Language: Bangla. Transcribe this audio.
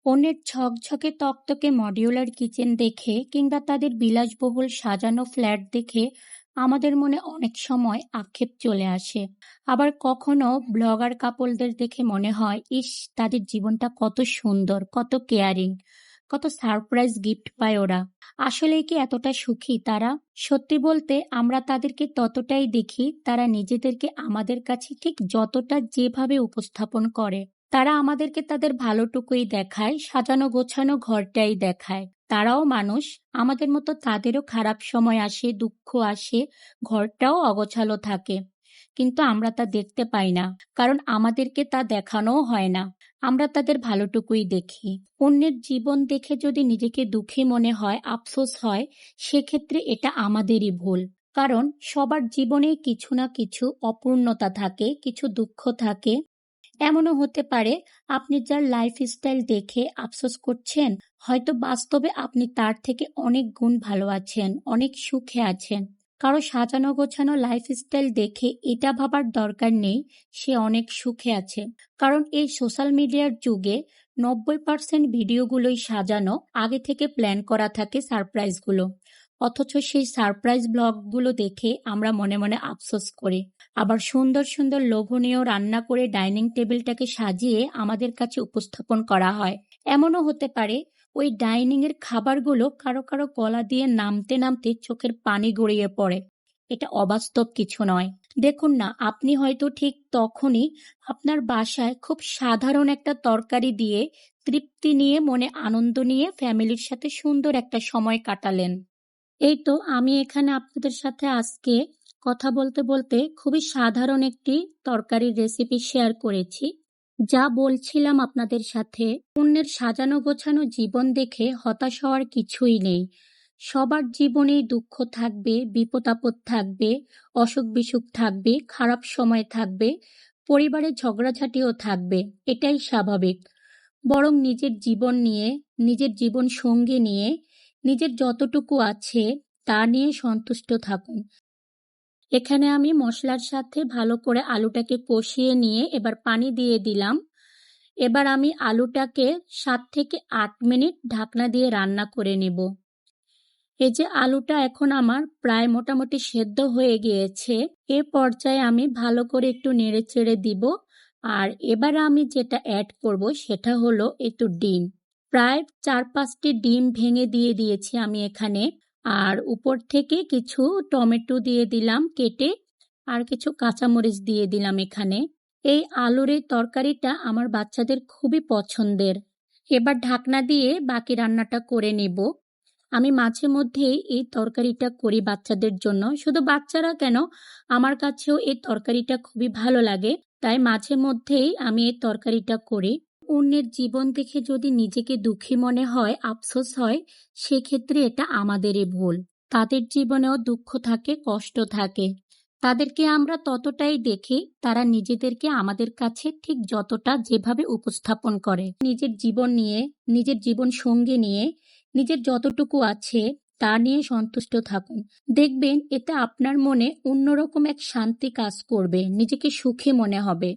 অন্যের ঝকঝকে তকতকে মডিউলার কিচেন দেখে কিংবা তাদের বিলাসবহুল সাজানো ফ্ল্যাট দেখে আমাদের মনে অনেক সময় আক্ষেপ চলে আসে। আবার কখনো ব্লগার কাপলদের দেখে মনে হয়, ইস, তাদের জীবনটা কত সুন্দর, কত কেয়ারিং, কত সারপ্রাইজ গিফট পায় ওরা। আসলেই কি এতটা সুখী তারা? সত্যি বলতে আমরা তাদেরকে ততটাই দেখি, তারা নিজেদেরকে আমাদের কাছে ঠিক যতটা যেভাবে উপস্থাপন করে। তারা আমাদেরকে তাদের ভালোটুকুই দেখায়, সাজানো গোছানো ঘরটাই দেখায়। তারাও মানুষ, আমাদের মতো তাদেরও খারাপ সময় আসে, দুঃখ আসে, ঘরটাও অগোছালো থাকে। কিন্তু আমরা তা দেখতে পাই না, কারণ আমাদেরকে তা দেখানোও হয় না। আমরা তাদের ভালোটুকুই দেখি। অন্যের জীবন দেখে যদি নিজেকে দুঃখী মনে হয়, আফসোস হয়, সেক্ষেত্রে এটা আমাদেরই ভুল। কারণ সবার জীবনেই কিছু না কিছু অপূর্ণতা থাকে, কিছু দুঃখ থাকে। এমনও হতে পারে আপনি যার লাইফস্টাইল দেখে আফসোস করছেন, হয়তো বাস্তবে আপনি তার থেকে অনেক গুণ ভালো আছেন, অনেক সুখে আছেন। কারো সাজানো গোছানো লাইফস্টাইল দেখে এটা ভাবার দরকার নেই সে অনেক সুখে আছে। কারণ এই সোশ্যাল মিডিয়ার যুগে 90% ভিডিওগুলোই সাজানো, আগে থেকে প্ল্যান করা থাকে সারপ্রাইজগুলো। অথচ সেই সারপ্রাইজ ব্লগগুলো দেখে আমরা মনে মনে আফসোস করি। আবার সুন্দর সুন্দর লোভনীয় রান্না করে ডাইনিং টেবিলটাকে সাজিয়ে আমাদের কাছে উপস্থাপন করা হয়। এমনও হতে পারে ওই ডাইনিং এর খাবারগুলো কারো কারো গলা দিয়ে নামতে নামতে চোখের পানি গড়িয়ে পড়ে। এটা অবাস্তব কিছু নয়। দেখুন না, আপনি হয়তো ঠিক তখনই আপনার বাসায় খুব সাধারণ একটা তরকারি দিয়ে তৃপ্তি নিয়ে, মনে আনন্দ নিয়ে ফ্যামিলির সাথে সুন্দর একটা সময় কাটালেন। এই তো আমি এখানে আপনাদের সাথে আজকে কথা বলতে বলতে খুবই সাধারণ একটি তরকারির রেসিপি শেয়ার করেছি। যা বলছিলাম আপনাদের সাথে, অন্যের সাজানো গোছানো জীবন দেখে হতাশ হওয়ার কিছুই নেই। সবার জীবনেই দুঃখ থাকবে, বিপদ আপদ থাকবে, অসুখ বিসুখ থাকবে, খারাপ সময় থাকবে, পরিবারে ঝগড়াঝাটিও থাকবে। এটাই স্বাভাবিক। বরং নিজের জীবন নিয়ে, নিজের জীবন সঙ্গী নিয়ে, নিজের যতটুকু আছে তা নিয়ে সন্তুষ্ট থাকুন। এখানে আমি মশলার সাথে ভালো করে আলুটাকে কষিয়ে নিয়ে এবার পানি দিয়ে দিলাম। এবার আমি আলুটাকে 7 থেকে 8 মিনিট ঢাকনা দিয়ে রান্না করে নেব। এই যে আলুটা এখন আমার প্রায় মোটামুটি সেদ্ধ হয়ে গিয়েছে। এ পর্যায়ে আমি ভালো করে একটু নেড়ে চেড়ে দিব। আর এবার আমি যেটা অ্যাড করব সেটা হলো একটু ডিম। প্রায় 4-5টি ডিম ভেঙে দিয়ে দিয়েছি আমি এখানে। আর উপর থেকে কিছু টমেটো দিয়ে দিলাম কেটে, আর কিছু কাঁচামরিচ দিয়ে দিলাম এখানে। এই আলুর এই তরকারিটা আমার বাচ্চাদের খুবই পছন্দের। এবার ঢাকনা দিয়ে বাকি রান্নাটা করে নেব। আমি মাঝে মধ্যেই এই তরকারিটা করি বাচ্চাদের জন্য। শুধু বাচ্চারা কেন, আমার কাছেও এই তরকারিটা খুবই ভালো লাগে। তাই মাঝে মধ্যেই আমি এই তরকারিটা করি। অন্যের জীবন দেখে যদি নিজেকে দুঃখী মনে হয়, আফসোস হয়, সেক্ষেত্রে এটা আমাদেরই ভুল। তাদের জীবনেও দুঃখ থাকে, কষ্ট থাকে। তাদেরকে আমরা ততটাই দেখি, তারা নিজেদেরকে আমাদের কাছে ঠিক যতটা যেভাবে উপস্থাপন করে। নিজের জীবন নিয়ে, নিজের জীবন সঙ্গী নিয়ে, নিজের যতটুকু আছে তা নিয়ে সন্তুষ্ট থাকুন। দেখবেন এতে আপনার মনে অন্যরকম এক শান্তি কাজ করবে, নিজেকে সুখী মনে হবে।